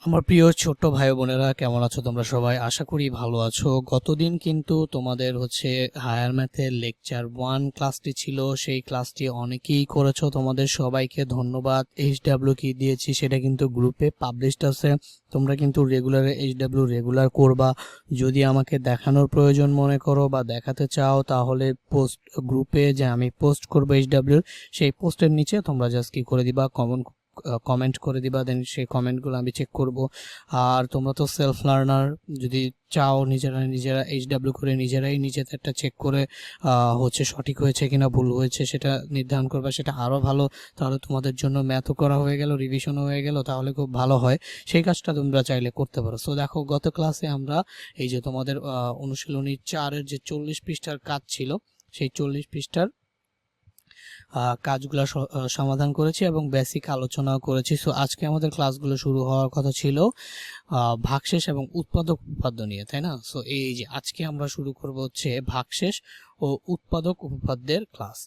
আমার প্রিয় ছোট্ট ভাই বোনেরা, কেমন আছো তোমরা সবাই? আশা করি ভালো আছো। গতদিন কিন্তু তোমাদের হায়ার ম্যাথের লেকচার 1 ক্লাসটি ছিল, সেই ক্লাসটি অনেকেই করেছো। তোমাদের সবাইকে ধন্যবাদ। এইচডব্লিউ কি দিয়েছি সেটা কিন্তু গ্রুপে পাবলিশড আছে, তোমরা কিন্তু এইচডব্লিউ রেগুলার করবা। যদি আমাকে দেখানোর প্রয়োজন মনে করো বা দেখাতে চাও, তাহলে পোস্ট গ্রুপে যে আমি পোস্ট করবো এইচডব্লিউর, সেই পোস্টের নিচে তোমরা জাস্ট কি করে দিবা, কমেন্ট করে দিবা, দেন সেই কমেন্টগুলো আমি চেক করব। আর তোমরা তো সেলফ লার্নার, যদি চাও নিজেরা এইচডব্লিউ করে নিজেরাই নিজেদের একটা চেক করে সঠিক হয়েছে কিনা ভুল হয়েছে সেটা নির্ধারণ করবা, সেটা আরও ভালো। তাহলে তোমাদের জন্য ম্যাথও করা হয়ে গেল, রিভিশনও হয়ে গেল, তাহলে খুব ভালো হয়। সেই কাজটা তোমরা চাইলে করতে পারো। সো দেখো, গত ক্লাসে আমরা এই যে তোমাদের অনুশীলনী 4-এর যে 40 পৃষ্ঠার কাজ ছিল, সেই 40 পৃষ্ঠার কাজগুলো সমাধান করেছি এবং বেসিক আলোচনাও করেছি। সো আজকে আমাদের ক্লাসগুলো শুরু হওয়ার কথা ছিল ভাগশেষ এবং উৎপাদক উপপাদ্য নিয়ে, তাই না? সো এই যে আজকে আমরা শুরু করব ভাগশেষ ও উৎপাদক উপপাদ্যের ক্লাস।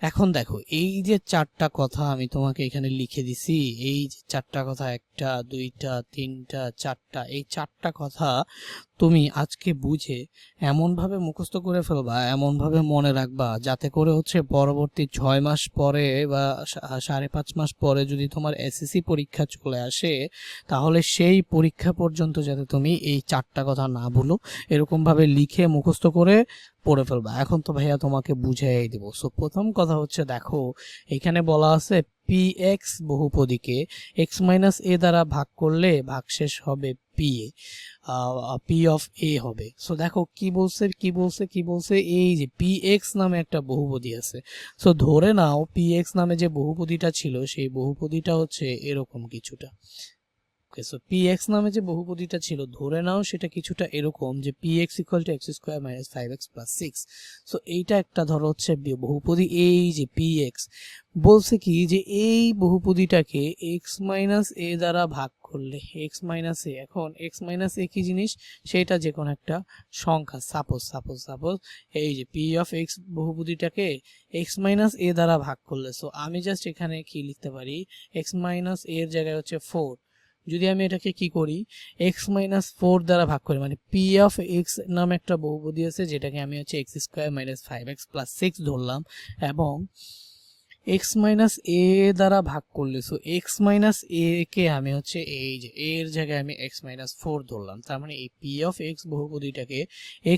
এখন দেখো, এই যে 4টা কথা আমি তোমাকে এখানে লিখে দিছি, এই যে 4টা কথা, 1টা 2টা 3টা 4টা, এই 4টা কথা তুমি আজকে বুঝে এমনভাবে মুখস্থ করে ফেলবা, এমনভাবে মনে রাখবা, যাতে করে পরবর্তী 6 মাস পরে বা 5.5 মাস পরে যদি তোমার এসএসসি পরীক্ষা চলে আসে, তাহলে সেই পরীক্ষা পর্যন্ত যাতে তুমি এই 4টা কথা না ভুলো, এরকমভাবে লিখে মুখস্থ করে পড়ে ফেলবা। এখন তো ভাইয়া তোমাকে বুঝাই দেবো। সো প্রথম কথা দেখো, এখানে বলা আছে পি এক্স বহুপদীকে এক্স মাইনাস এ দ্বারা ভাগ করলে ভাগশেষ হবে পি এ, পি অফ এ হবে। সো দেখো কি বলছে, এই যে পি এক্স নামে একটা বহুপদী আছে। সো ধরে নাও পি এক্স নামে যে বহুপদীটা ছিল, সেই বহুপদীটা এরকম কিছুটা। ওকে, সো px নামে যে বহুপদীটা ছিল, ধরে নাও সেটা কিছুটা এরকম যে px equal to x square minus 5x plus 6। So এইটা একটা ধরো বহুপদী। এই যে px বলছে কি, যে এই বহুপদীটাকে x মাইনাস a দ্বারা ভাগ করলে x মাইনাস a, এখন x মাইনাস a কি জিনিস, সেটা যে কোনো একটা সংখ্যা। সাপোজ এই যে p of x বহুপদীটাকে x minus a দ্বারা ভাগ করলে, সো আমি জাস্ট এখানে কি লিখতে পারি, x মাইনাস a এর জায়গায় 4। যদি আমি এটাকে কি করি, x মাইনাস 4 দ্বারা ভাগ করি, মানে p অফ x নামে একটা বহুপদী আছে, যেটাকে আমি x square minus 5x plus 6 ধরলাম, এবং x মাইনাস a দ্বারা ভাগ করলে, সো x মাইনাস a কে আমি এই যে এর জায়গায় আমি x মাইনাস 4 ধরলাম। তার মানে এই p of x বহুপদীটাকে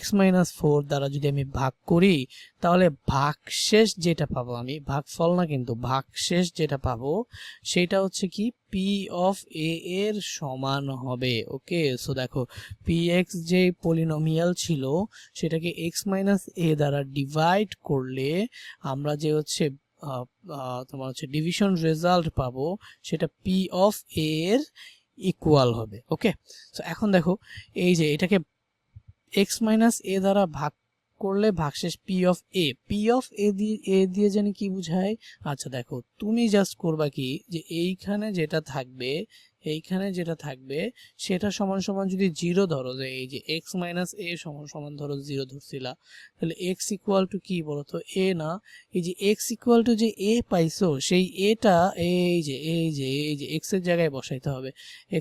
x minus 4 দ্বারা যদি আমি ভাগ করি, তাহলে ভাগশেষ যেটা পাবো, আমি ভাগফল না কিন্তু ভাগশেষ যেটা পাবো, সেটা কি p অফ a এর সমান হবে। ওকে, সো দেখো px যে পলিনোমিয়াল ছিল, সেটাকে x মাইনাস a দ্বারা ডিভাইড করলে আমরা যে তোমার ডিভিশন রেজাল্ট পাবো, সেটা পি অফ এ এর ইকুয়াল হবে। ওকে, সো এখন দেখো, এই যে এটাকে এক্স মাইনাস এ দ্বারা ভাগ করলে ভাগশেষ পি অফ এ দিয়ে জানি কি বুঝায়। আচ্ছা দেখো, তুমি জাস্ট করবা কি, যে এইখানে যেটা থাকবে সেটা সমান সমান যদি 0 ধরো, যে এই যে x মাইনাস এ সমান সমান ধরো 0 ধরছিলা, তাহলে x ইকুয়াল টু কি বলতো, a না, এই যে x ইকুয়াল টু যে a পাইছো, সেই এটা এই যে x এর জায়গায় বসাইতে হবে।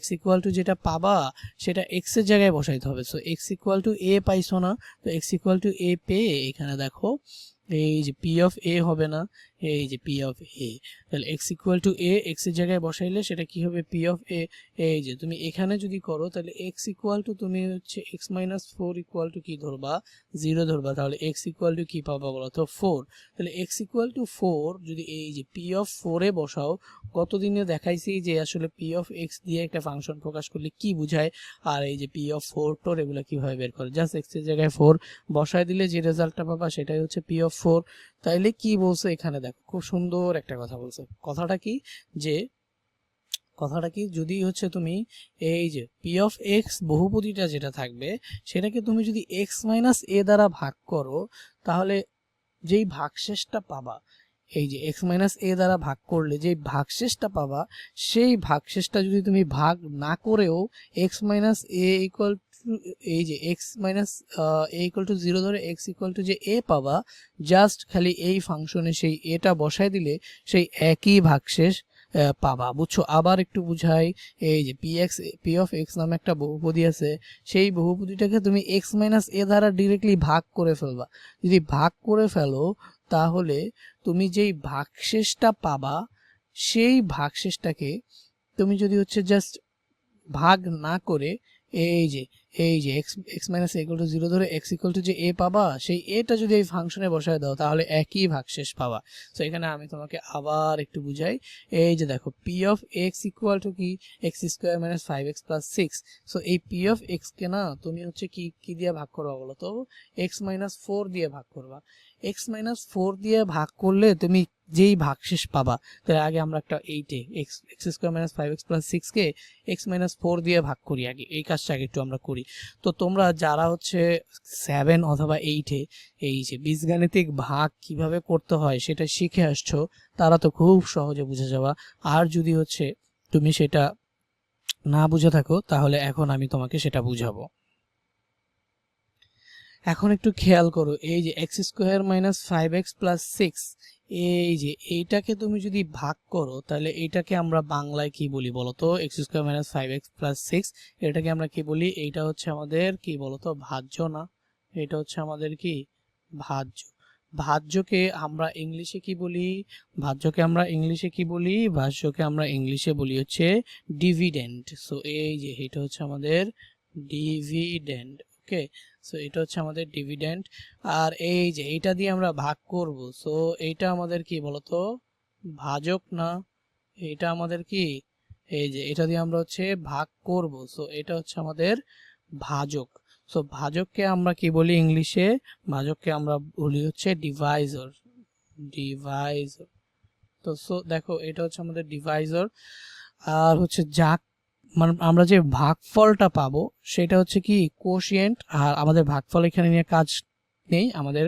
x ইকুয়াল টু যেটা পাবা, সেটা x এর জায়গায় বসাইতে হবে। So x equal two a পাইছো না, তো x ইকুয়াল টু a পেয়ে এখানে দেখো এই যে পি অফ এ হবে না, এই যে পি অফ এ, তাহলে x equal two a x এর জায়গায় বসাইলে সেটা কি হবে, পি অফ এ। এই যে তুমি এখানে যদি করো, তাহলে x ইকুয়াল টু তুমি x মাইনাস 4 ইকুয়াল টু কি ধরবা, 0 ধরবা, তাহলে x ইকুয়াল টু কি পাবা বলো তো, 4। তাহলে x ইকুয়াল টু 4 যদি এই যে পি অফ 4 এ বসাও, গতদিনে দেখাইছি যে আসলে পি অফ x দিয়ে একটা ফাংশন প্রকাশ করলে কি বুঝায়, আর এই যে পি অফ 4 টোর এগুলো কিভাবে বের করে, জাস্ট x এর জায়গায় 4 বসায় দিলে যে রেজাল্টটা পাবা সেটাই পি অফ 4। তাইলে কি বলছে এখানে, দেখো খুব সুন্দর একটা কথা বলছে। কথাটা কি, যদি তুমি এই যে পি অফ এক্স বহুপদীটা যেটা থাকবে, সেটাকে তুমি যদি এক্স মাইনাস এ দ্বারা ভাগ করো, তাহলে যেই ভাগশেষটা পাবা, এই যে এক্স মাইনাস এ দ্বারা ভাগ করলে যেই ভাগশেষটা পাবা, সেই ভাগশেষটা যদি তুমি ভাগ না করেও x minus A equal to, এই যে X minus A equal to 0 ধরে এক্স ইকুয়াল টু যে এ পাবা, জাস্ট খালি এই ফাংশনে সেই এটা বসায় দিলে সেই একই ভাগশেষ পাবা, বুঝছো? আবার একটু বুঝাই, এই যে পি অফ এক্স নামে একটা বহুপদী আছে, সেই বহুপদীটাকে তুমি এক্স মাইনাস এ দ্বারা ডিরেক্টলি ভাগ করে ফেলবা। যদি ভাগ করে ফেলো তাহলে তুমি যেই ভাগশেষটা পাবা সেই ভাগশেষটাকে তুমি যদি হচ্ছে জাস্ট ভাগ না করে এই যে x x minus equal to zero ধরে এক্স ইকুয়াল টু যে এ পাবা, সেই এটা যদি এই ফাংশনে বসায় দাও তাহলে একই ভাগশেষ পাবা। তো এখানে আমি তোমাকে আবার একটু বুঝাই, এই যে দেখো P of X equal to কি X square minus 5x plus 6। So এই পি অফ এক্স কে না তুমি হচ্ছে কি কি দিয়ে ভাগ করবা বলো তো? এক্স মাইনাস 4 দিয়ে ভাগ করবা। এক্স মাইনাস 4 দিয়ে ভাগ করলে তুমি যেই ভাগশেষ পাবা, তাহলে আগে আমরা একটা এইটে x x square minus 5x plus 6 কে এক্স মাইনাস 4 দিয়ে ভাগ করি, আগে এই কাজটা আগে একটু আমরা করি। তো তোমরা যারা হচ্ছে 7 অথবা 8-এ এই যে বীজগাণিতিক ভাগ কিভাবে করতে হয় সেটা শিখে আসছো, তারা তো খুব সহজে বুঝে যাওয়া। আর যদি হচ্ছে তুমি সেটা না বুঝে থাকো তাহলে এখন আমি তোমাকে সেটা বুঝাবো। এখন একটু খেয়াল করো, এই যে x square minus 5x plus 6, এই যে এইটাকে তুমি যদি ভাগ করো তাহলে এইটাকে আমরা বাংলায় কি বলি বলতো? X square minus 5x plus 6, এটাকে আমরা কি বলি? এইটা হচ্ছে আমাদের কি বলতো? ভাজ্য না? এটা হচ্ছে আমাদের কি? ভাজ্য। ভাজ্যকে আমরা ইংলিশে কি বলি? ভাজ্যকে আমরা ইংলিশে কি বলি? ভাজ্যকে আমরা ইংলিশে বলি হচ্ছে ডিভিডেন্ড। সো এই যে এটা হচ্ছে আমাদের ডিভিডেন্ড। ওকে, সো এটা হচ্ছে আমাদের ডিভিডেন্ড। আর এই যে এইটা দিয়ে আমরা ভাগ করব, সো এইটা আমাদের কি বলতো? ভাজক না? এটা আমাদের কি? এই যে এটা দিয়ে আমরা হচ্ছে ভাগ করব, সো এটা হচ্ছে আমাদের ভাজক। সো ভাজককে আমরা কি বলি ইংলিশে? ভাজককে আমরা বলি হচ্ছে ডিভাইজর। ডিভাইজর। তো সো দেখো এটা হচ্ছে আমাদের ডিভাইজর। আর হচ্ছে যা মানে আমরা যে ভাগফলটা পাবো সেটা হচ্ছে কি কোশিয়েন্ট। আর আমাদের ভাগফল এখানে নিয়ে কাজ নেই, আমাদের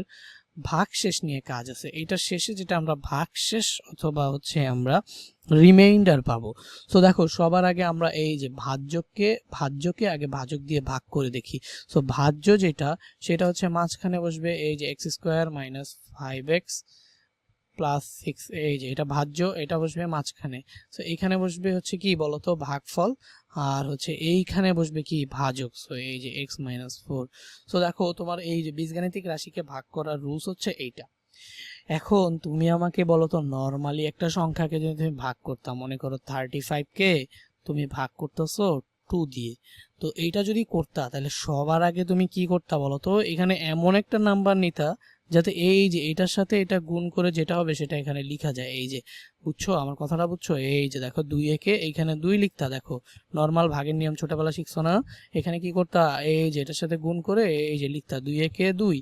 ভাগশেষ নিয়ে কাজ আছে। এইটার শেষে যেটা আমরা ভাগশেষ অথবা হচ্ছে আমরা রিমাইন্ডার পাবো। সো দেখো সবার আগে আমরা এই যে ভাজ্যকে আগে ভাজক দিয়ে ভাগ করে দেখি। সো ভাজ্য যেটা সেটা হচ্ছে মাঝখানে বসবে এই যে x square minus 5x plus 6, এই যে এটা ভাজ্য, এটা বসবে মাঝখানে। সো এইখানে বসবে হচ্ছে কি বলতো? ভাগফল। আর হচ্ছে এইখানে বসবে কি? ভাজক। সো এই যে x মাইনাস 4। সো দেখো তোমার এই যে বীজগাণিতিক রাশিকে ভাগ করার রুলস হচ্ছে এইটা। এখন তুমি আমাকে বলো তো, নর্মালি একটা সংখ্যাকে যদি তুমি ভাগ করতাম, মনে করো 35কে তুমি ভাগ করতেছো 2 দিয়ে, তো এইটা যদি করতা তাহলে সবার আগে তুমি কি করতা বলো তো? এখানে এমন একটা নাম্বার নিতা যাতে এই যে এটার সাথে এটা গুণ করে যেটা হবে সেটা এখানে লিখা যায়। এই যে বুঝছো আমার কথাটা? বুঝছো? এই যে দেখো 2 একে এইখানে 2 লিখতা। দেখো নর্মাল ভাগের নিয়ম ছোটবেলা শিখছো না? এখানে কি করতা? এই যে এটার সাথে গুণ করে এই যে লিখতা 2 একে 2।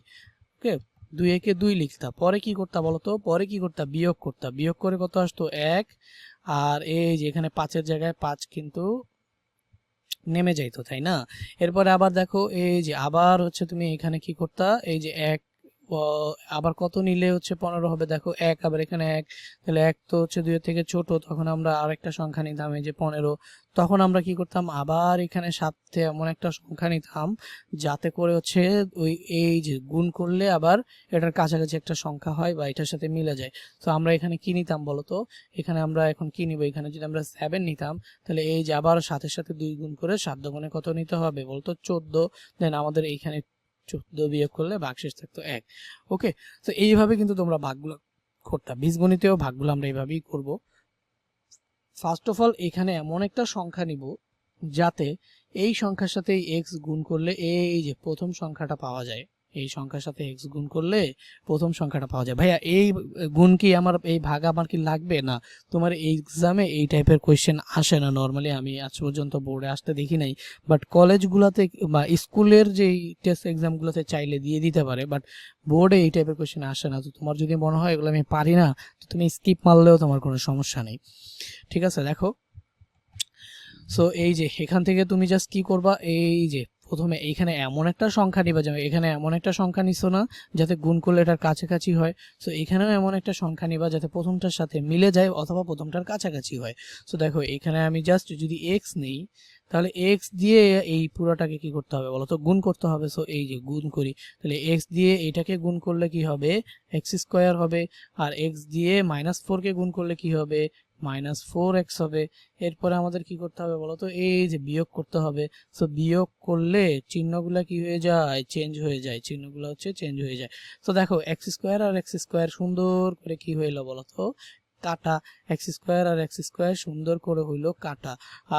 ওকে, 2 একে 2 লিখতা। পরে কি করতা বলতো? পরে কি করতা? বিয়োগ করতা। বিয়োগ করে কত আসতো? 1। আর এই যে এখানে 5-এর জায়গায় 5 কিন্তু নেমে যাইতো, তাই না? এরপরে আবার দেখো এই যে আবার হচ্ছে তুমি এখানে কি করতা? এই যে 1 আবার কত নিলে হচ্ছে 15 হবে? দেখো 1, আবার এখানে 1, তাহলে 1 তো হচ্ছে 2 এর থেকে ছোট, তখন আমরা আরেকটা সংখ্যা নিতাম এই যে 15। তখন আমরা কি করতাম? আবার এখানে 7 এমন একটা সংখ্যা নিতাম যাতে করে হচ্ছে ওই এই যে গুণ করলে আবার এটার কাছাকাছি একটা সংখ্যা হয় বা এটার সাথে মিলে যায়। তো আমরা এখানে কি নিতাম বলতো? এখানে আমরা এখন কি নিব? এখানে যদি আমরা 7 নিতাম তাহলে এই যে আবার 7-এর সাথে 2 গুণ করে 7 দুগুণে কত নিতে হবে বলতো? 14। দেন আমাদের এইখানে 14 বিয়োগ করলে ভাগশেষ থাকতো 1। ওকে, তো এইভাবে কিন্তু তোমরা ভাগগুলো করতে, বীজগণিতেও ভাগগুলো আমরা এইভাবেই করব। ফার্স্ট অফ অল এখানে এমন একটা সংখ্যা নিব যাতে এই সংখ্যার সাথে এক্স গুণ করলে এই যে প্রথম সংখ্যাটা পাওয়া যায়। এই সংখ্যার সাথে এক্স গুণ করলে প্রথম সংখ্যাটা পাওয়া যায়। ভাইয়া এই গুণ কি আমার, এই ভাগ আমার কি লাগবে না? তোমার এক্সামে এই টাইপের কোয়েশ্চেন আসে না নর্মালি, আমি আজ পর্যন্ত বোর্ডে আসতে দেখি নাই। বাট কলেজগুলোতে বা স্কুলের যে টেস্ট এক্সামগুলোতে চাইলে দিয়ে দিতে পারে, বাট বোর্ডে এই টাইপের কোয়েশ্চেন আসে না। তো তোমার যদি মনে হয় এগুলো আমি পারি না, তো তুমি স্কিপ মারলেও তোমার কোনো সমস্যা নেই। ঠিক আছে, দেখো সো এই যে এখান থেকে তুমি জাস্ট কি করবা? এই যে প্রথমে এইখানে এমন একটা সংখ্যা নিবা, যেমন এখানে এমন একটা সংখ্যা নিছো না যাতে গুণ করলে এটার কাছাকাছি হয়। সো এখানেও এমন একটা সংখ্যা নিবা যাতে প্রথমটার সাথে মিলে যায় অথবা প্রথমটার কাছাকাছি হয়। সো দেখো এখানে আমি জাস্ট যদি এক্স নেই তাহলে এক্স দিয়ে এই পুরোটাকে কি করতে হবে বলো তো? গুণ করতে হবে। সো এই যে গুণ করি, তাহলে এক্স দিয়ে এটাকে গুণ করলে কি হবে? এক্স স্কোয়ার হবে। আর এক্স দিয়ে -4কে গুণ করলে কি হবে? -4x হবে। এরপরে আমাদের কি করতে হবে বলো তো, এই যে বিয়োগ করতে হবে। সো বিয়োগ করলে চিহ্নগুলা কি হয়ে যায়, চেঞ্জ হয়ে যায়, চিহ্নগুলো হচ্ছে চেঞ্জ হয়ে যায়। তো দেখো এক্স স্কোয়ার আর এক্স স্কোয়ার সুন্দর করে কি হইলো বলো তো, কাটা। এক্স স্কোয়ার আর এক্স স্কোয়ার সুন্দর করে হইলো কাটা।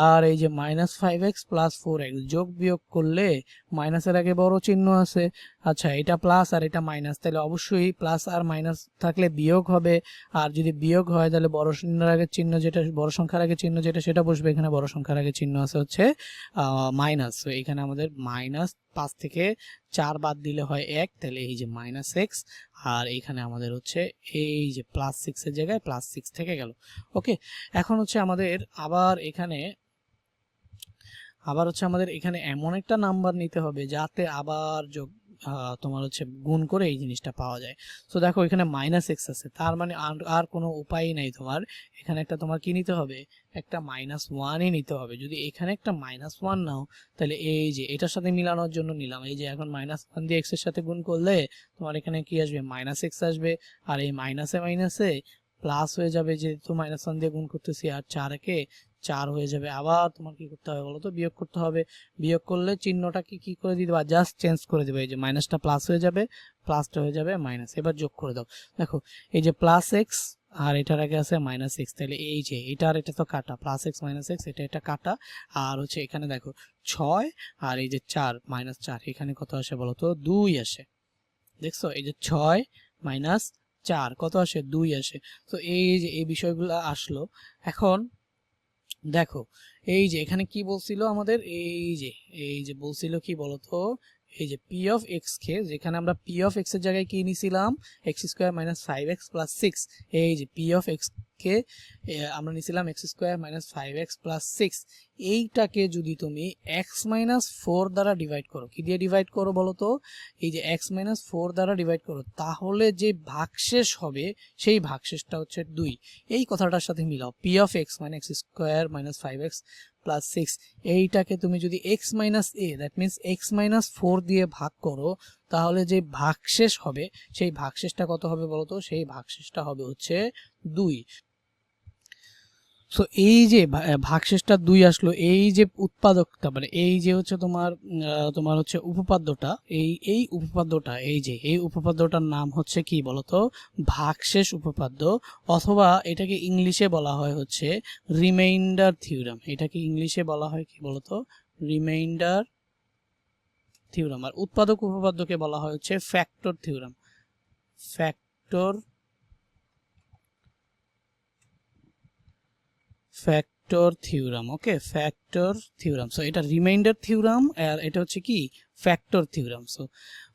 আর এই যে -5x + 4x যোগ বিয়োগ করলে মাইনাসের আগে বড় চিহ্ন আছে, আচ্ছা এটা প্লাস আর এটা মাইনাস, তাহলে অবশ্যই প্লাস আর মাইনাস থাকলে বিয়োগ হবে। আর যদি বিয়োগ হয় তাহলে বড় চিহ্নের আগে চিহ্ন যেটা, বড় সংখ্যার আগে চিহ্ন যেটা সেটা বসবে। এখানে বড় সংখ্যার আগে চিহ্ন আছে হচ্ছে মাইনাস। তো এখানে আমাদের -5 থেকে 4 বাদ দিলে হয় 1, তাহলে এই যে -x। আর এইখানে আমাদের হচ্ছে এই যে +6 এর জায়গায় +6 থেকে গেল। ওকে, এখন হচ্ছে আমাদের আবার এখানে এমন একটা নাম্বার নিতে হবে যাতে আবার তোমার হচ্ছে গুণ করে এই জিনিসটা পাওয়া যায়। তো দেখো এখানে -x আছে, তার মানে আর কোনো উপায় নাই তোমার, এখানে একটা তোমার কি নিতে হবে, একটা -1ই নিতে হবে। যদি এখানে একটা -1 নাও তাহলে এই যে এটার সাথে মিলানোর জন্য নিলাম, এই যে এখন -1 দিয়ে x এর সাথে গুণ করলে তোমার এখানে কি আসবে, -x আসবে। আর এই মাইনাসে মাইনাসে প্লাস হয়ে যাবে, যেহেতু -1 দিয়ে গুণ করতেছি, আর 4 কে 4 হয়ে যাবে। আবার তোমার কি করতে হবে বলো তো, বিয়োগ করতে হবে। বিয়োগ করলে চিহ্নটাকে কি করে দিতে হবে, জাস্ট চেঞ্জ করে দিবে। এই যে মাইনাসটা প্লাস হয়ে যাবে, প্লাসটা হয়ে যাবে মাইনাস। এবার যোগ করে দাও, দেখো এই যে +x আর এটার আগে আছে -x, তাহলে এই যে এটা আর এটা তো কাটা, +x -x এটা কাটা। আর হচ্ছে এখানে দেখো 6 আর এই যে 4 -4, এখানে কত আসে বলো তো, 2 আসে। দেখছো এই যে 6 - 4 কত আসে, 2 আসে। তো এই যে এই বিষয়গুলো আসলো। এখন দেখো এই যে এখানে কি বলছিল আমাদের, এই যে বলছিল কি বলতো, এই যে p of x কে, যেখানে আমরা p of x এর জায়গায় কি নিছিলাম, x² - 5x + 6। এই যে p of x কে আমরা নিছিলাম x² - 5x + 6। এইটাকে যদি তুমি x - 4 দ্বারা ডিভাইড করো, কি দিয়ে ডিভাইড করো বলো তো, এই যে x - 4 দ্বারা ডিভাইড করো, তাহলে যে ভাগশেষ হবে সেই ভাগশেষটা হচ্ছে 2। এই কথাটার সাথে মিলাও, p of x মানে x² - 5x + 6, এইটাকে তুমি যদি x - a that means x - 4 দিয়ে ভাগ করো, তাহলে যে ভাগশেষ হবে সেই ভাগশেষটা কত হবে বলতো, সেই ভাগশেষটা হবে হচ্ছে 2। সো এই যে ভাগশেষটা 2 আসলো, এই যে উৎপাদকটা মানে এই যে হচ্ছে তোমার হচ্ছে উপপাদ্যটা, এই উপপাদ্যটা, এই উপপাদ্যটার নাম হচ্ছে কি বলতো, ভাগশেষ উপপাদ্য, অথবা এটাকে ইংলিশে বলা হয় হচ্ছে রিমাইন্ডার থিওরাম। এটাকে ইংলিশে বলা হয় কি বলতো, রিমাইন্ডার থিওরাম। আর উৎপাদক উপপাদ্যকে বলা হয় হচ্ছে factor theorem, factor theorem. Okay, factor theorem. So এটা রিমাইন্ডার থিওরাম আর এটা হচ্ছে কি factor theorem. So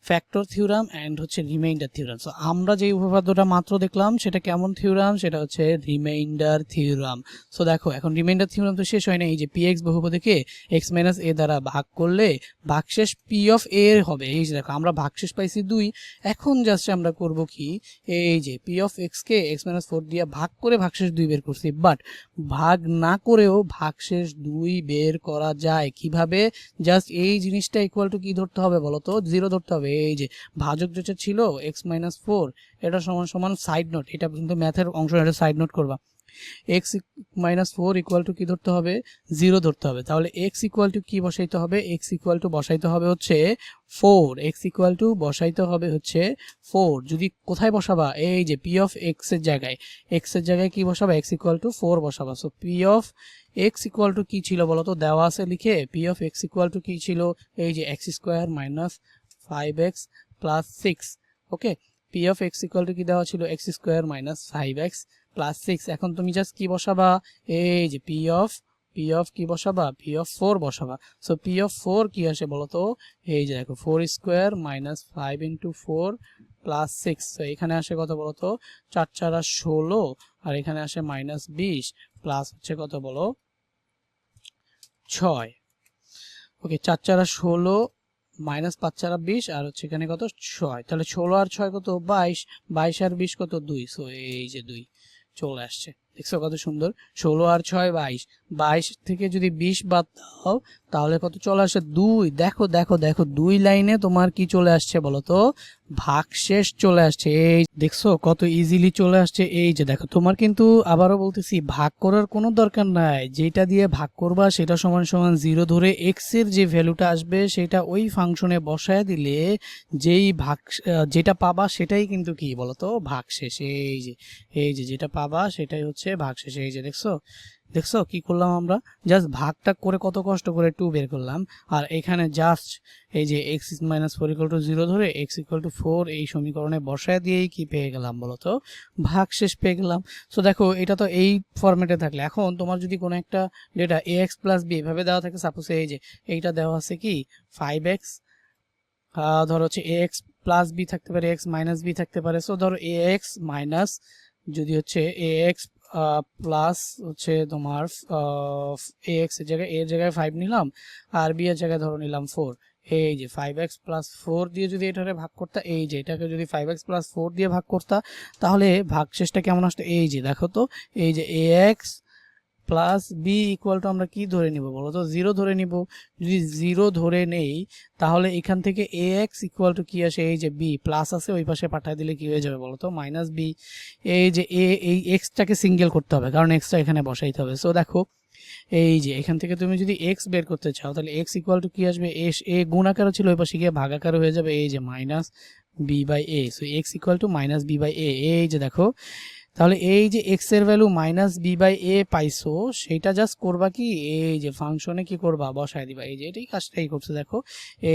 factor theorem and হচ্ছে রিমাইন্ডার থিওরাম। সো আমরা যে উপপাদ্যটা মাত্র দেখলাম সেটা কেমন থিওরাম, সেটা হচ্ছে রিমাইন্ডার থিওরাম। সো দেখো এখন রিমাইন্ডার থিওরাম তো শেষ হয় না, এই যে px বহুপদীকে x - a দ্বারা ভাগ করলে ভাগশেষ p of a হবে। এই যে দেখো আমরা ভাগশেষ পাইছি 2, এখন জাস্ট আমরা করব কি, এই যে p of x K x - 4 দিয়ে ভাগ করে ভাগশেষ 2 বের করছি, বাট ভাগ না করেও ভাগশেষ 2 বের করা যায় কিভাবে, জাস্ট এই জিনিসটা ইকুয়াল টু কি ধরতে হবে বলো তো, 0 ধরতে হবে। এই যে ভাজক যেটা ছিল x - 4, এটা সমান সমান সাইড নোট, এটা কিন্তু ম্যাথের অংশ, এটা সাইড নোট করবা। x - 4 ইকুয়াল টু কি ধরতে হবে, 0 ধরতে হবে। তাহলে x ইকুয়াল টু কি বসাইতে হবে, x ইকুয়াল টু বসাইতে হবে হচ্ছে 4, x ইকুয়াল টু বসাইতে হবে হচ্ছে 4। যদি কোথায় বসাবা, এই যে p of x এর জায়গায় কি বসাবা, x ইকুয়াল টু 4 বসাবা। So p of x equal to কি ছিল বলো তো, দেওয়া আছে লিখে, p of x equal to কি ছিল, এই যে x² - 5x + 6। Okay, p of x equal to কি দেওয়া ছিল, x² - 5x + 6। এখন তুমি জাস্ট কি বসাবা, এই যে p of কি বসাবা, p of 4 বসাবা। সো p of 4 কি আসে বলতো, এই যে দেখো 4² - 5 × 4 + 6। তো এখানে আসে কত বলতো, 4 × 4 = 16, আর এখানে আসে -20 প্লাস হচ্ছে কত বলো, 6। ওকে, 4 × 4 = 16, -5 × 4 = 20, আর হচ্ছে এখানে কত 6। তাহলে 16 আর 6 কত, 22, 22 আর 20 কত, 2। সো এই যে 2 চলে আসছে, দেখছো কত সুন্দর, 16 আর 6 22, 22 থেকে যদি 20 বাদ দাও তাহলে কত চলে আসে 2। দেখো দেখো দেখো 2 লাইনে তোমার কি চলে আসছে বলো তো, ভাগশেষ চলে আসছে। এই দেখছো কত ইজিলি চলে আসছে। এই যে দেখো তোমার কিন্তু আবারও বলতেছি ভাগ করার কোনো দরকার নাই, যেটা দিয়ে ভাগ করবা সেটা সমান সমান 0 ধরে x এর যে ভ্যালুটা আসবে সেটা ওই ফাংশনে বসায় দিলে যেই যেটা পাবা সেটাই কিন্তু কি বলতো ভাগশেষ। এই যে যেটা পাবা সেটাই হচ্ছে ভাগশেষ। এই যে দেখছো দেখছো কি করলাম আমরা, জাস্ট ভাগটা করে কত কষ্ট করে 2 বের করলাম, আর এখানে জাস্ট এই যে x - 4 = 0 ধরে x = 4 এই সমীকরণে বসায় দিয়েই কি পেয়ে গেলাম বলতো, ভাগশেষ পেয়ে গেলাম। সো দেখো এটা তো এই ফরম্যাটে থাকলে, এখন তোমার যদি কোনো একটা ডেটা ax + b এভাবে দেওয়া থাকে, সাপোজ এই যে এইটা দেওয়া আছে কি 5x, ধরো হচ্ছে ax + b থাকতে পারে, x - b থাকতে পারে। সো ধরো ax মাইনাস যদি হচ্ছে ax প্লাস হচ্ছে তোমার ax এর জায়গায় 5 নিলাম, আর b এর জায়গায় ধরো নিলাম 4। এই যে 5x + 4 দিয়ে যদি এটারে ভাগ করতা, এই যে এটাকে যদি 5x + 4 দিয়ে ভাগ করতা তাহলে ভাগশেষটা কেমন আসতো। এই যে দেখো তো, এই যে ax plus B equal to আমরা কি ধরে নিব বলো তো, 0 ধরে নিব। যদি 0 ধরে নেই তাহলে এখান থেকে ax ইকুয়াল টু কি আসে, এই যে b প্লাস আছে ওই পাশে পাঠিয়ে দিলে কি হয়ে যাবে বলো তো, -b। এই যে এই এক্সটাকে সিঙ্গেল করতে হবে কারণ এক্সটা এখানে বসাইতে হবে। সো দেখো এই যে এখান থেকে তুমি যদি x বের করতে চাও তাহলে x ইকুয়াল টু কি আসবে, এ গুণ আকারে ছিল ওই পাশে গিয়ে ভাগ আকারে হয়ে যাবে, এই যে -b/a। So x equal two -b/a। এই যে দেখো তাহলে এই যে x এর ভ্যালু -b/a পাইছো, সেটা জাস্ট করবা কি, এই যে ফাংশনে কি করবা বসায় দিবা। এই যে এটাই কাজটাই করছে দেখো।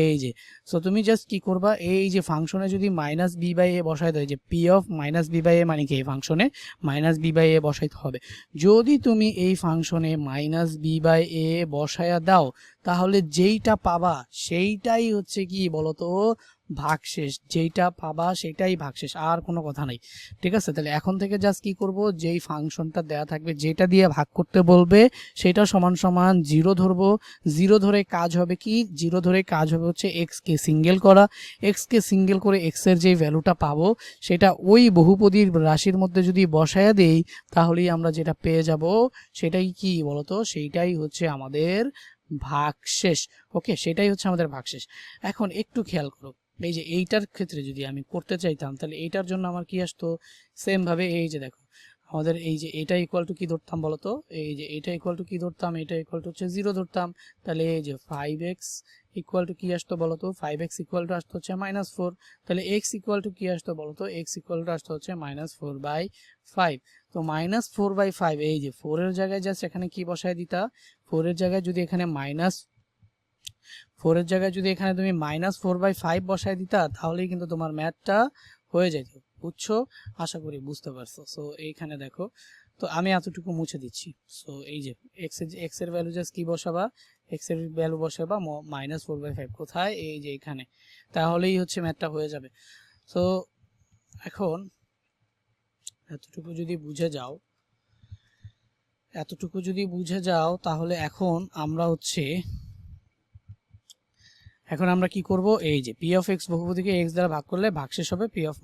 এই যে সো তুমি জাস্ট কি করবা, এই যে ফাংশনে যদি -b/a বসায় দাও, এই যে p অফ -b/a মানে কি এই ফাংশনে -b/a বসাইতে হবে। যদি তুমি এই ফাংশনে -b/a বসায়া দাও তাহলে যেইটা পাবা সেইটাই হচ্ছে কি বলতো ভাগশেষ, যেইটা পাবা সেটাই ভাগশেষ, আর কোনো কথা নাই। ঠিক আছে, তাহলে এখন থেকে জাস্ট কি করব, যেই ফাংশনটা দেয়া থাকবে যেটা দিয়ে ভাগ করতে বলবে সেটা সমান সমান 0 ধরবো। 0 ধরে কাজ হবে কি, 0 ধরে কাজ হবে হচ্ছে x কে সিঙ্গেল করা। x কে সিঙ্গেল করে x এর যে ভ্যালুটা পাবো সেটা ওই বহুপদীর রাশির মধ্যে যদি বসায়া দেই তাহলেই আমরা যেটা পেয়ে যাব সেটাই কি বলতো, সেইটাই হচ্ছে আমাদের ভাগশেষ। ওকে, সেটাই হচ্ছে আমাদের ভাগশেষ। এখন একটু খেয়াল করো, এই যে এইটার ক্ষেত্রে যদি আমি করতে চাইতাম তাহলে এইটার জন্য আমার কি আসতো, সেম ভাবে এই যে দেখো আমাদের এই যে এটা ইকুয়াল টু কি ধরতাম বলতো, এই যে এটা ইকুয়াল টু কি ধরতাম, এটা ইকুয়াল টু হচ্ছে 0 ধরতাম। তাহলে এই যে 5x ইকুয়াল টু কি আসতো বলতো, 5x ইকুয়াল টু আসতো হচ্ছে -4। তাহলে x ইকুয়াল টু কি আসতো বলতো, x ইকুয়াল টু আসতো হচ্ছে -4/5। তো -4/5, এই যে 4 এর জায়গায় জাস্ট এখানে কি বসায় দিতা, 4 এর জায়গায় যদি এখানে -4 এর জায়গায় যদি এখানে তুমি -4/5 বসায় দিতা তাহলেই কিন্তু তোমার ম্যাথটা হয়ে যেত। বুঝছো, আশা করি বুঝতে পারছো। সো এইখানে দেখো, তো আমি এতটুকু মুছে দিচ্ছি। সো এই যে x এর ভ্যালু জাস্ট কি বসাবা, x এর ভ্যালু বসাবা -4/5 কোথায়, এই যে এখানে, তাহলেই হচ্ছে ম্যাথটা হয়ে যাবে। সো এখন এতটুকু যদি বুঝে যাও তাহলে এখন আমরা কি করব, এই যে p অফ x বহুপদীকে x দ্বারা ভাগ করলে ভাগশেষ হবে p অফ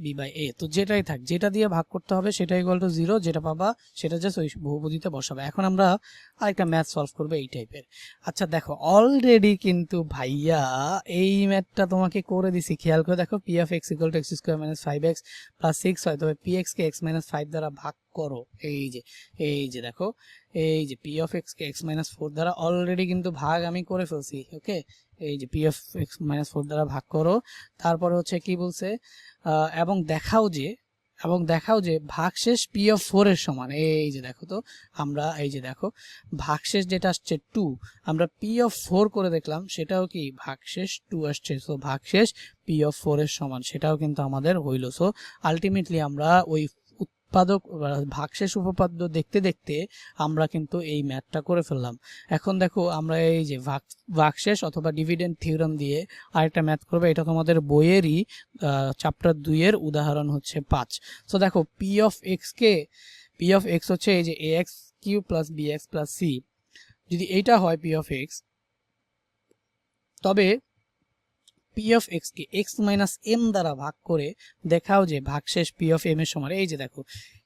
-b/a। তো যেটাই থাক, যেটা দিয়ে ভাগ করতে হবে সেটা ইকুয়াল টু 0, যেটা পাবা সেটা জাস্ট ওই বহুপদীতে বসাবে। এখন আমরা আরেকটা ম্যাথ সলভ করব এই টাইপের। আচ্ছা দেখো অলরেডি কিন্তু ভাইয়া এই ম্যাথটা তোমাকে করে দিছি, খেয়াল করে দেখো, p of x equal two x² - 5x + 6 হয়, তবে px কে x - 5 দ্বারা ভাগ করো। এই যে দেখো, এই যে p of x K x - 4 দ্বারা অলরেডি কিন্তু ভাগ আমি করে ফেলছি। ওকে, এই যে p অফ x - 4 দ্বারা ভাগ করো। তারপরে হচ্ছে কি বলছে, এবং দেখাও যে ভাগশেষ p অফ 4 এর সমান। এই যে দেখো, তো আমরা এই যে দেখো ভাগশেষ যেটা আসছে 2, আমরা p অফ 4 করে দেখলাম সেটাও কি ভাগশেষ 2 আসছে। সো ভাগশেষ p অফ 4 এর সমান, সেটাও কিন্তু আমাদের হইল। সো আলটিমেটলি আমরা ওই ভাগশেষ উপপাদ্য দেখতে দেখতে আমরা কিন্তু এই ম্যাথটা করে ফেললাম। এখন দেখো আমরা এই যে ভাগশেষ অথবা ডিভিডেন্ড থিওরেম দিয়ে আরেকটা ম্যাথ করবে, এটা তোমাদের বইয়েরই চ্যাপ্টার 2 এর উদাহরণ হচ্ছে 5। সো দেখো p অফ x হচ্ছে এই যে ax³ + bx + c, যদি এইটা হয় p অফ x, তবে p পি অফ এক্স কে এক্স মাইনাস এম দ্বারা ভাগ করে দেখাও যে ভাগশেষ পি অফ এম এর সমান। এই যে দেখো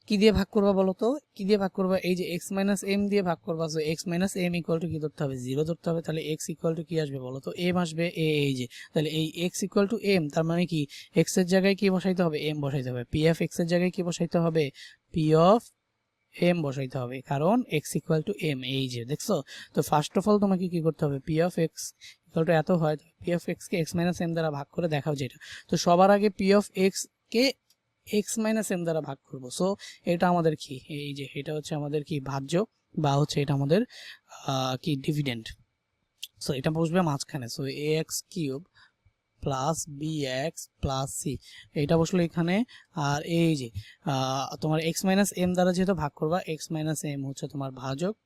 কি দিয়ে ভাগ করবা বলো তো, কি দিয়ে ভাগ করবা, এই যে এক্স মাইনাস এম দিয়ে ভাগ করবা। So X minus M equal to কি ধরতে হবে, 0 ধরতে হবে। তাহলে এক্স ইকুয়াল টু কি আসবে বলো তো, এম আসবে। এই যে তাহলে এই এক্স ইকুয়াল টু এম, তার মানে কি এক্স এর জায়গায় কি বসাইতে হবে, এম বসাইতে হবে। পি অফ এক্স এর জায়গায় কি বসাইতে হবে, পি অফ এম বসাইতে হবে, কারণ এক্স ইকুয়াল টু এম। এই যে দেখছো, তো ফার্স্ট অফ অল তোমাকে কি করতে হবে, P of X equal to এত হয়, পি অফ এক্স কে এক্স মাইনাস এম দ্বারা ভাগ করে দেখাও যেটা। তো সবার আগে পি অফ এক্স কে এক্স মাইনাস এম দ্বারা ভাগ করবো। সো এটা আমাদের কি, এই যে এটা হচ্ছে আমাদের কি ভাজ্য, বা হচ্ছে এটা আমাদের কি ডিভিডেন্ড। সো এটা বসবে মাঝখানে। So A X cube plus B X plus C, এইটা বসলো এখানে। আর এই যে তোমার এক্স মাইনাস এম দ্বারা যেহেতু ভাগ করবা, এক্স মাইনাস এম হচ্ছে তোমার ভাজক।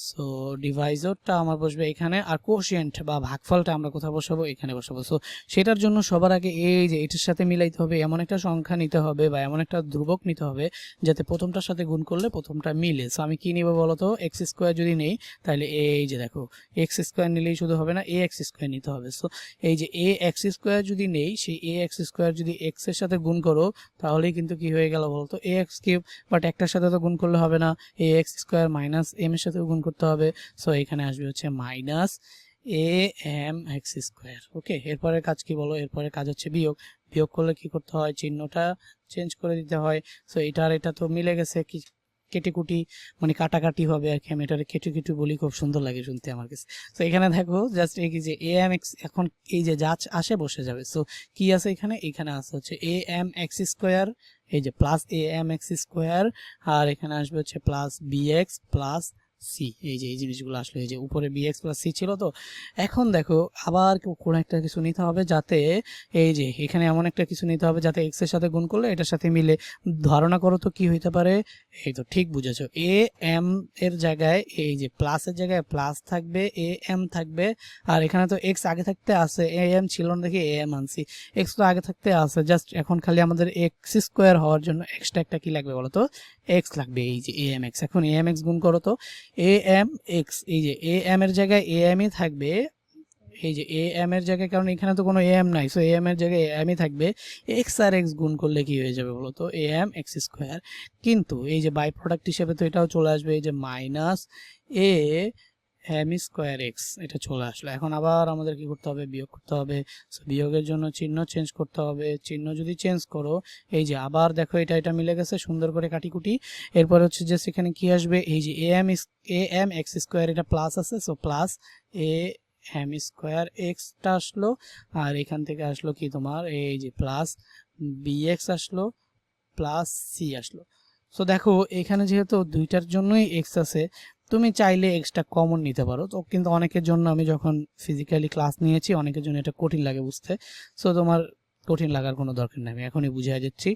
সো ডিভাইজরটা আমার বসবে এখানে, আর কোশিয়েন্ট বা ভাগফলটা আমরা কোথায় বসাবো, এখানে বসাবো। সো সেটার জন্য সবার আগে এই যে এটার সাথে মিলাইতে হবে, এমন একটা সংখ্যা নিতে হবে বা এমন একটা ধ্রুবক নিতে হবে যাতে প্রথমটার সাথে গুণ করলে প্রথমটা মিলে। সো আমি কি নিব বলো তো, এক্স স্কোয়ার যদি নেই তাহলে এই যে দেখো এক্স স্কোয়ার নিলেই শুধু হবে না, এ এক্স স্কোয়ার নিতে হবে। সো এই যে এ এক্স স্কোয়ার যদি নেই, সেই এ এক্স স্কোয়ার যদি এক্স এর সাথে গুণ করো তাহলেই কিন্তু কি হয়ে গেল বলতো, এ এক্স কিউব। বাট একটার সাথে তো গুণ করলে হবে না, A X square minus M এর সাথে গুণ করতে হবে। সো এখানে আসবে হচ্ছে minus A M X square. Okay, এরপরের কাজ কি বলো, এরপরের কাজ হচ্ছে বিয়োগ। বিয়োগ করলে কি করতে হয়, চিহ্নটা চেঞ্জ করে দিতে হয়। সো এটার এটা তো মিলে গেছে, কি কেটেকুটি মানে কাটাকাটি হবে আর কি, আমি এটার কেটে বলি, খুব সুন্দর লাগে শুনতে আমার কাছে। তো এখানে দেখো জাস্ট এই যে এ এম এক্স, এখন এই যে যা আসে বসে যাবে। সো কি আছে এখানে, এখানে আছে হচ্ছে এ এম এক্স স্কোয়ার, এই যে plus A M X square, আর এখানে আসবে হচ্ছে plus B X plus C. এই যে এই জিনিসগুলো আসলে এই যে উপরে বি এক্স প্লাস সি ছিল। তো এখন দেখো আবার কোনো একটা কিছু নিতে হবে যাতে, এই যে এখানে এমন একটা কিছু নিতে হবে যাতে এক্স এর সাথে গুণ করলে এটার সাথে মিলে। ধারণা করো তো কি হইতে পারে, এই তো ঠিক বুঝেছো, এ এম এর জায়গায় এই যে প্লাসের জায়গায় প্লাস থাকবে, এ এম থাকবে। আর এখানে তো এক্স আগে থাকতে আছে, এ এম ছিল না দেখি এ এম আনছি, এক্স তো আগে থাকতে আছে, জাস্ট এখন খালি আমাদের এক্স স্কোয়ার হওয়ার জন্য এক্সট্রা একটা কি লাগবে বলো তো, এক্স লাগবে। এই যে এ এম এক্স, এখন এ এম এক্স গুণ করো তো, এ এম এক্স, এই যে এ এম এর জায়গায় এ এমই থাকবে, এই যে এ এম এর জায়গায়, কারণ এখানে তো কোনো এ এম নাই, সো এ এম এর জায়গায় এ এমই থাকবে। এক্স আর এক্স গুণ করলে কি হয়ে যাবে বলো তো, এ এম এক্স স্কোয়ার। কিন্তু এই যে বাই প্রোডাক্ট হিসেবে তো এটাও চলে আসবে, এই যে minus A M square X, এটা চলে আসলো। এখন আবার আমাদের কি করতে হবে, বিয়োগ করতে হবে। সো বিয়োগের জন্য চিহ্ন চেঞ্জ করতে হবে। চিহ্ন যদি চেঞ্জ করো, এই যে আবার দেখো এটা মিলে গেছে সুন্দর করে কাটিকুটি। এরপর হচ্ছে যে সেখানে কি আসবে, এই যে এ এম এক্স স্কোয়ার, এটা প্লাস আছে, so plus A M square এক্সটা আসলো। আর এখান থেকে আসলো কি তোমার, এই যে প্লাস বি এক্স আসলো প্লাস সি আসলো। সো দেখো এখানে যেহেতু দুইটার জন্যই এক্স আছে, তুমি চাইলে এক্সট্রা কমন নিতে পারো। তো কিন্তু অনেকের জন্য, আমি যখন ফিজিক্যালি ক্লাস নিয়েছি, অনেকের জন্য এটা কঠিন লাগে বুঝতে। সো তোমার কঠিন লাগার কোনো দরকার নেই, আমি এখনই বুঝিয়ে যাচ্ছি।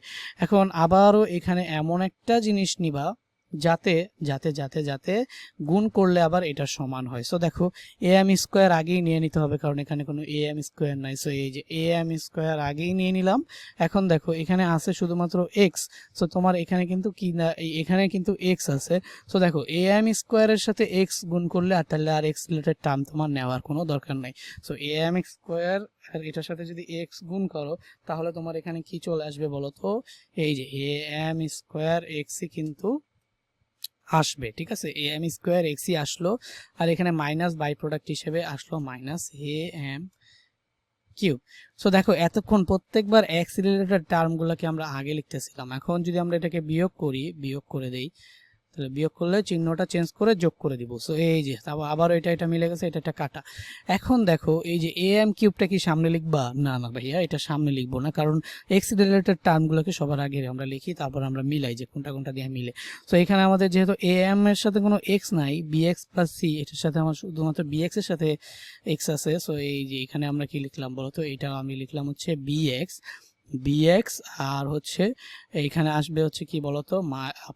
এখন আবারও এখানে এমন একটা জিনিস নিবা যাতে যাতে যাতে যাতে গুণ করলে আবার এটা সমান হয়। সো দেখো এ এম স্কোয়ার আগেই নিয়ে নিতে হবে, কারণ এখানে কোনো এ এম স্কোয়ার নাই। সো এই যে এ এম স্কোয়ার আগেই নিয়ে নিলাম। এখন দেখো এখানে আছে শুধুমাত্র এক্স, সো তোমার এখানে কিন্তু কি না, এখানে কিন্তু এক্স আছে। সো দেখো এ এম স্কোয়ারের সাথে এক্স গুণ করলে আর তাহলে আর এক্স রিলেটেড টার্ম তোমার নেওয়ার কোনো দরকার নাই। সো এ এম স্কোয়ার আর এটার সাথে যদি এক্স গুণ করো তাহলে তোমার এখানে কি চলে আসবে বলো তো, এই যে এ এম স্কোয়ার এক্সই কিন্তু আসবে। ঠিক আছে, এ এম স্কোয়ার এক্সই আসলো। আর এখানে মাইনাস বাই প্রোডাক্ট হিসেবে আসলো minus A M cube. So দেখো এতক্ষণ প্রত্যেকবার এক্স রিলেটেড টার্মগুলোকে আমরা আগে লিখতেছিলাম, এখন যদি আমরা এটাকে বিয়োগ করি, বিয়োগ করে দেই, তাহলে বিয়োগ করলে চিহ্নটা চেঞ্জ করে যোগ করে দিব। সো এই যে আবার এটা মিলে গেছে, এটা কাটা। এখন দেখো এই যে এ এম কিউবটা কি সামনে লিখবা, না না ভাইয়া এটা সামনে লিখবো না, কারণ এক্স রিলেটেড টার্মগুলোকে সবার আগে আমরা লিখি, তারপর আমরা মিলাই যে কোনটা কোনটা দিয়ে মিলে। সো এখানে আমাদের যেহেতু এ এম এর সাথে কোনো এক্স নাই, বি এক্স প্লাস সি, এটার সাথে আমার শুধুমাত্র বি এক্স এর সাথে এক্স আছে। সো এই যে এখানে আমরা কি লিখলাম বলতো, এটা আমি লিখলাম হচ্ছে বি এক্স bx আর হচ্ছে এইখানে আসবে হচ্ছে কি বলতো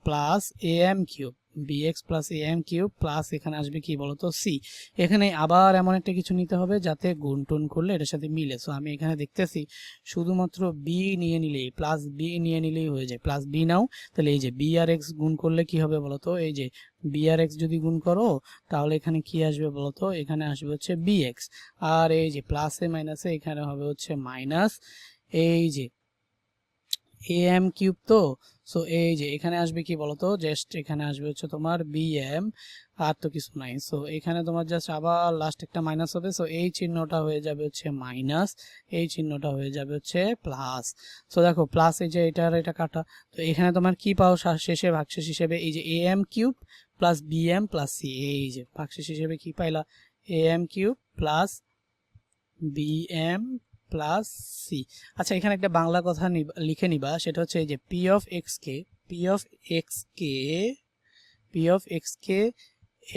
plus am cube, bx plus am cube plus এখানে আসবে কি বলতো c। এখানে আবার এমন একটা কিছু নিতে হবে যাতে গুণ টুন করলে এটার সাথে মিলে। সো আমি এখানে দেখতেছি শুধুমাত্র b নিয়ে নিলেই, প্লাস b নিয়ে নিলেই হয়ে যায়, প্লাস b নাও। তাহলে এই যে b আর x গুণ করলে কি হবে বলতো, এই যে b আর x যদি গুণ করো তাহলে এখানে কি আসবে বলতো, এখানে আসবে হচ্ছে bx, আর এই যে প্লাসে মাইনাসে এখানে হবে হচ্ছে মাইনাস এই যে am কিউব। তো সো এই যে এখানে আসবে কি বলতো, জাস্ট এখানে আসবে হচ্ছে তোমার bm, আর তো কিছু নাই। সো এখানে তোমার জাস্ট আবার লাস্ট একটা মাইনাস হবে। সো এই চিহ্নটা হয়ে যাবে হচ্ছে মাইনাস, এই চিহ্নটা হয়ে যাবে হচ্ছে প্লাস। সো দেখো প্লাস এই যে এটা আর এটা কাটা, তো এখানে তোমার কি পাও শেষে ভাগশেষ হিসেবে, এই যে am cube plus bm plus c। এই যে ভাগশেষ হিসেবে কি পাইলা, am cube plus bm plus C. আচ্ছা এখানে একটা বাংলা কথা লিখে নিবা, সেটা হচ্ছে এই যে পি অফ এক্স কে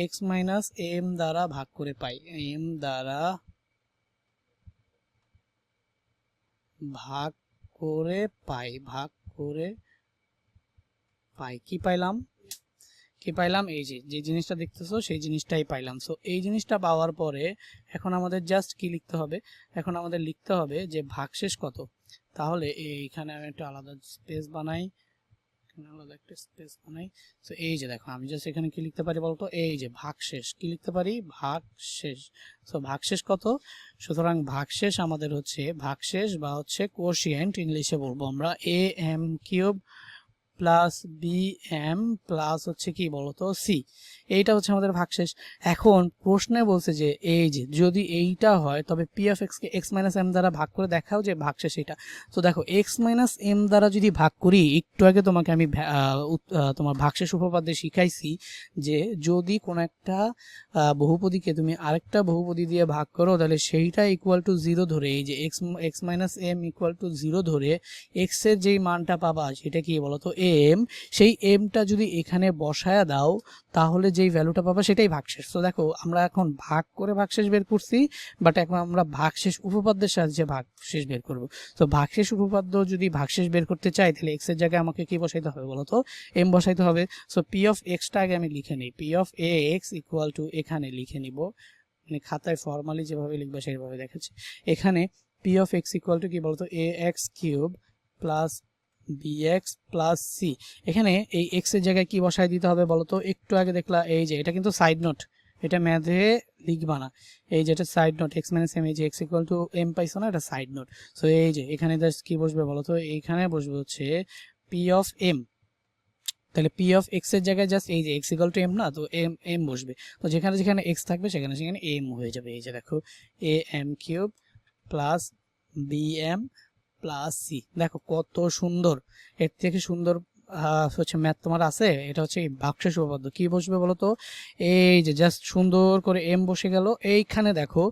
এক্স মাইনাস এম দ্বারা ভাগ করে পাই, এম দ্বারা ভাগ করে পাই, কি পাইলাম, এই যে জিনিসটা দেখতেছো সেই জিনিসটাই পাইলাম। সো এই জিনিসটা পাওয়ার পরে এখন আমাদের জাস্ট কি লিখতে হবে, এখন আমাদের লিখতে হবে যে ভাগশেষ কত। তাহলে এইখানে আমি একটা আলাদা স্পেস বানাই, সো এই যে দেখো আমি জাস্ট এখানে কি লিখতে পারি বলতো, এই যে ভাগশেষ কি লিখতে পারি, ভাগশেষ। সো ভাগশেষ কত, সুতরাং ভাগশেষ আমাদের হচ্ছে ভাগশেষ বা হচ্ছে কোশিয়েন্ট ইংলিশে বলবো আমরা, A M cube plus B M plus হচ্ছে কি বলতো সি। এইটা হচ্ছে আমাদের ভাগশেষ। এখন প্রশ্নে বলছে যে এই যে যদি এইটা হয় তবে পি অফ এক্স কে এক্স মাইনাস এম দ্বারা ভাগ করে দেখাও যে ভাগশেষ এটা। তো দেখো এক্স মাইনাস এম দ্বারা যদি ভাগ করি, একটু আগে তোমাকে আমি তোমার ভাগশেষ উপপাদ্যে শিখাইছি যে যদি কোনো একটা বহুপদীকে তুমি আরেকটা বহুপদী দিয়ে ভাগ করো তাহলে সেইটা ইকুয়াল টু জিরো ধরে, এই যে X minus M equal to zero ধরে এক্স এর যেই মানটা পাবা সেটা কি বলতো এম, সেই এমটা যদি এখানে বসায়া দাও তাহলে যেই ভ্যালুটা পাবা সেটাই ভাগশেষ। তো দেখো আমরা এখন ভাগ করে ভাগশেষ বের করছি, বাট এখন আমরা ভাগশেষ উপপাদ্যের সাহায্যে ভাগশেষ বের করব। তো ভাগশেষ উপপাদ্য যদি ভাগশেষ বের করতে চাই তাহলে এক্স এর জায়গায় আমাকে কি বসাইতে হবে বলতো, এম বসাইতে হবে। সো পি অফ এক্সটা আগে আমি লিখে নিই, P of X equal two এখানে লিখে নিব, মানে খাতায় ফর্মালি যেভাবে লিখবে সেইভাবে দেখাচ্ছি। এখানে P of X equal to কি বলতো, A X cube plus bx plus C. এখানে এই x এর জায়গায় কি বসায় দিতে হবে বলতো, একটু আগে দেখলা এই যে এটা কিন্তু সাইড নোট, এটা ম্যাথে লিখবা না, এই যে এটা side note X minus M, এই যে এক্স ইকুয়াল টু এম পাইছো না, এটা সাইড নোট। সো এই যে এখানে জাস্ট কি বসবে বলতো, এইখানে বসবে হচ্ছে পি অফ এম। তাহলে পি অফ এক্স এর জায়গায় জাস্ট এই যে এক্স ইকুয়াল টু এম না, তো এম এম বসবে। তো যেখানে যেখানে এক্স থাকবে সেখানে সেখানে এম হয়ে যাবে। এই যে দেখো A M cube plus B M plus C. দেখো কত সুন্দর, এর থেকে সুন্দর হচ্ছে ম্যাথ তোমার আছে। এটা হচ্ছে ভাগশেষ উপপাদ্য। কি বসবে বলো তো, এই যে জাস্ট সুন্দর করে এম বসে গেল। এইখানে দেখো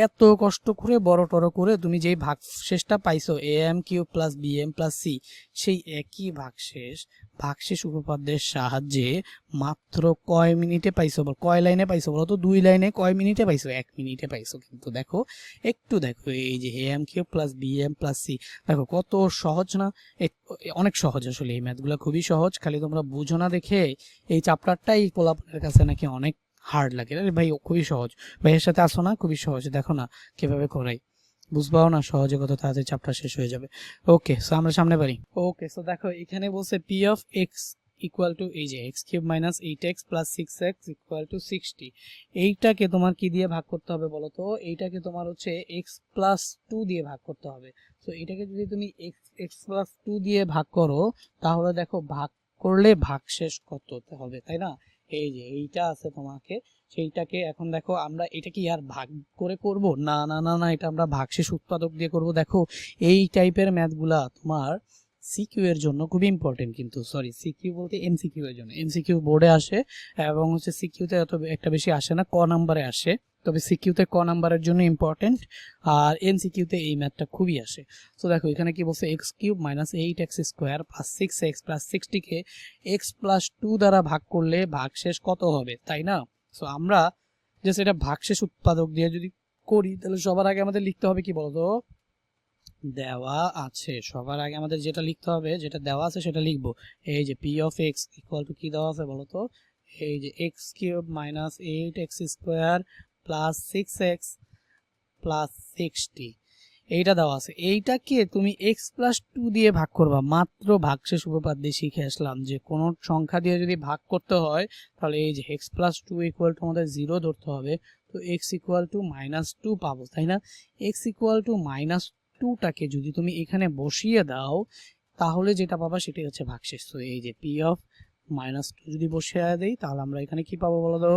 এত কষ্ট করে বড় টড় করে তুমি যেই ভাগশেষটা পাইছো A M cube plus B M plus C, সেই একই ভাগশেষ উপপাদ্যের সাহায্যে মাত্র কয় মিনিটে পাইছো, কয় লাইনে পাইছো বলো তো, 2 লাইনে। কয় মিনিটে পাইছো, 1 মিনিটে পাইছো। কিন্তু দেখো একটু দেখো এই যে A M cube plus B M plus C, দেখো কত সহজ না, অনেক সহজ। আসলে এই ম্যাথগুলো খুবই সহজ, খালি তোমরা বুঝো না দেখে এই চ্যাপ্টারটাই পোলাপনের কাছে নাকি অনেক হার্ড লাগে। আরে ভাই খুবই সহজ, ভাইয়ের সাথে আসো না, খুবই সহজ, দেখো না কিভাবে করাই, বুঝবাও না সহজে, কত তাড়াতাড়ি চ্যাপ্টার শেষ হয়ে যাবে। ওকে সো আমরা সামনে পারি। ওকে সো দেখো এখানে বলছে P of X equal two এই যে x cube minus 8x plus 6x equal to 60। এইটাকে তোমার কি দিয়ে ভাগ করতে হবে বলো তো, এইটাকে তোমার হচ্ছে এক্স প্লাস 2 দিয়ে ভাগ করতে হবে। তো এটাকে যদি তুমি এক্স প্লাস 2 দিয়ে ভাগ করো তাহলে দেখো ভাগ করলে ভাগশেষ কত হবে, তাই না? এই যে এইটা আছে তোমাকে, সেইটাকে এখন দেখো আমরা এটা কি আর ভাগ করে করব, না না না না, এটা আমরা ভাগশেষ উৎপাদক দিয়ে করব। দেখো এই টাইপের ম্যাথগুলা তোমার সিকিউ এর জন্য খুবই ইম্পর্টেন্ট, কিন্তু সরি সিকিউ বলতে এমসিকিউ এর জন্য। এমসিকিউ বোর্ডে আসে এবং হচ্ছে সিকিউতে এত একটা বেশি আসে না, ক নাম্বারে আসে, তবে সিকিউতে ক নাম্বারের জন্য ইম্পর্টেন্ট, আর এমসিকিউতে এই ম্যাথটা খুবই আসে। তো দেখো এখানে কি বলছে, X cube minus 8x square plus 6x plus 60কে এক্স প্লাস 2 দ্বারা ভাগ করলে ভাগশেষ কত হবে, তাই না? সো আমরা জাস্ট এটা ভাগশেষ উৎপাদক দিয়ে যদি করি তাহলে সবার আগে আমাদের লিখতে হবে কি বলতো, দেওয়া আছে, সবার আগে আমাদের যেটা লিখতে হবে, যেটা দেওয়া আছে সেটা লিখবো। এই যে P of X equal to কি দেওয়া আছে বলো তো, এই যে x cube minus 8x square plus 6x plus 60 এইটা দেওয়া আছে। এইটাকে তুমি এক্স প্লাস 2 দিয়ে ভাগ করবা। মাত্র ভাগশেষ উপপাদ্যে শিখে আসলাম যে কোনো সংখ্যা দিয়ে যদি ভাগ করতে হয় তাহলে এই যে এক্স প্লাস 2 ইকুয়াল টু আমাদের 0 ধরতে হবে। তো এক্স ইকুয়াল টু -2 পাবো, তাই না? এক্স ইকুয়াল টু -2টাকে যদি তুমি এখানে বসিয়ে দাও তাহলে যেটা পাবা সেটাই হচ্ছে ভাগশেষ। তো এই যে পি অফ -2 যদি বসিয়ে দেই তাহলে আমরা এখানে কি পাবো বলো তো,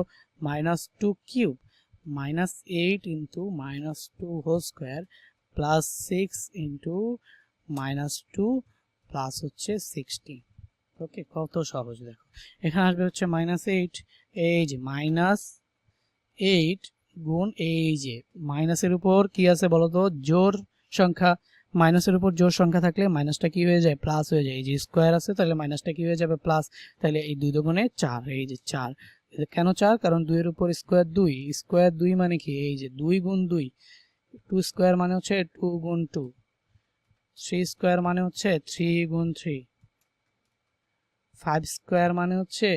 -2 cube -8 into -2 whole square plus 6 into -2 plus হচ্ছে 60। ওকে, কত সহজ দেখো। এখানে আসবে হচ্ছে -8, এই যে -8 গুণ এই যে মাইনাসের উপর কি আছে বলো তো, জোর সংখ্যা। মাইনাসের উপর জোর সংখ্যা থাকলে মাইনাসটা কি হয়ে যায়, প্লাস হয়ে যায়। এই যে স্কোয়ার আছে তাহলে মাইনাসটা কি হয়ে যাবে, প্লাস। তাহলে এই 2 দুগুণে 4, এই যে 4। কেন 4? কারণ 2 এর উপর স্কোয়ার 2, স্কোয়ার 2 মানে কি, এই যে 2 গুণ 2, 2 স্কোয়ার মানে হচ্ছে 2 গুণ 2, 3 স্কোয়ার মানে হচ্ছে 3 গুণ 3, 5 স্কোয়ার মানে হচ্ছে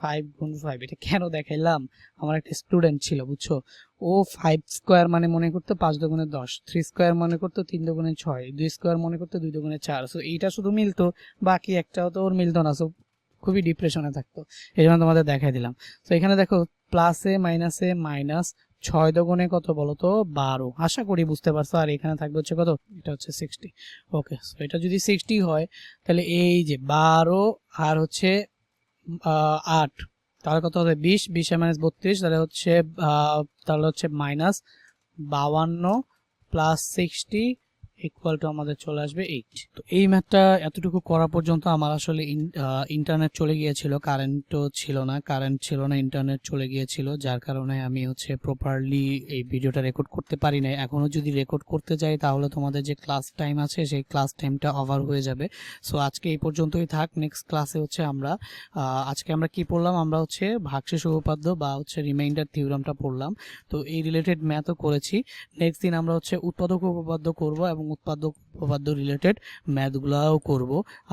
5 গুণ 5। এটা কেন দেখাইলাম, আমার একটা স্টুডেন্ট ছিল বুঝছো, ও 5 স্কোয়ার মানে মনে করতো 5 দুগুণে 10, 3 স্কোয়ার মনে করতো 3 দুগুণে 6, 2 স্কোয়ার মনে করতো 2 দুগুণে 4। সো এইটা শুধু মিলতো, বাকি একটাও তো ওর মিলতো না। সো খুবই ডিপ্রেশনে থাকতো, এই জন্য তোমাদের দেখাই দিলাম। তো এখানে দেখো প্লাসে মাইনাসে মাইনাস, 6 দুগুণে কত বলো তো, 12। আশা করি বুঝতে পারছো। আর এখানে থাকবে হচ্ছে কত, এটা হচ্ছে 60। ওকে, সো এটা যদি 60 হয় তাহলে এই যে 12 আর হচ্ছে 8, তাহলে কত হবে 20, 20 মাইনাস 32, তাহলে হচ্ছে -52 প্লাস 60 ইকুয়াল টু আমাদের চলে আসবে 8। তো এই ম্যাথটা এতটুকু করা পর্যন্ত আমার আসলে ইন্টারনেট চলে গিয়েছিল, কারেন্টও ছিল না, ইন্টারনেট চলে গিয়েছিল, যার কারণে আমি হচ্ছে প্রপারলি এই ভিডিওটা রেকর্ড করতে পারি নাই। এখনও যদি রেকর্ড করতে যাই তাহলে তোমাদের যে ক্লাস টাইম আছে সেই ক্লাস টাইমটা ওভার হয়ে যাবে। সো আজকে এই পর্যন্তই থাক। নেক্সট ক্লাসে হচ্ছে আজকে আমরা কি পড়লাম, আমরা হচ্ছে ভাগশেষ উপপাদ্য বা হচ্ছে রিমাইন্ডার থিওরামটা পড়লাম। তো এই রিলেটেড ম্যাথও করেছি। নেক্সট দিন আমরা হচ্ছে উৎপাদক উপপাদ্য করব এবং উৎপাদক উপপাদ্য রিলেটেড ম্যাথগুলাও করব।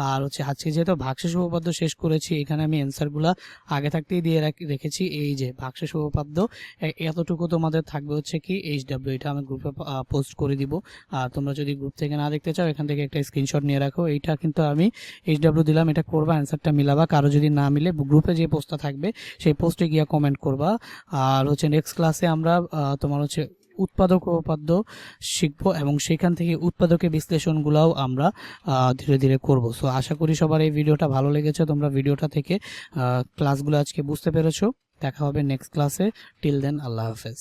আর হচ্ছে আজকে যেহেতু ভাগশেষ উপপাদ্য শেষ করেছি, এখানে আমি অ্যান্সারগুলা আগে থাকতেই দিয়ে রেখেছি। এই যে ভাগশেষ উপপাদ্য এতটুকু তোমাদের থাকবে হচ্ছে কি HW, এটা আমি গ্রুপে পোস্ট করে দিব। আর তোমরা যদি গ্রুপ থেকে না দেখতে চাও এখান থেকে একটা স্ক্রিনশট নিয়ে রাখো। এইটা কিন্তু আমি HW দিলাম, এটা করবা, অ্যান্সারটা মিলাবা। কারো যদি না মিলে গ্রুপে যে পোস্টটা থাকবে সেই পোস্টে গিয়ে কমেন্ট করবা। আর হচ্ছে নেক্সট ক্লাসে আমরা তোমার হচ্ছে উৎপাদক উপপাদ্য শিখবো এবং সেখান থেকে উৎপাদকের বিশ্লেষণগুলোও আমরা ধীরে ধীরে করব। সো আশা করি সবার এই ভিডিওটা ভালো লেগেছে, তোমরা ভিডিওটা থেকে ক্লাসগুলো আজকে বুঝতে পেরেছো। দেখা হবে নেক্সট ক্লাসে। টিল দেন, আল্লাহ হাফেজ।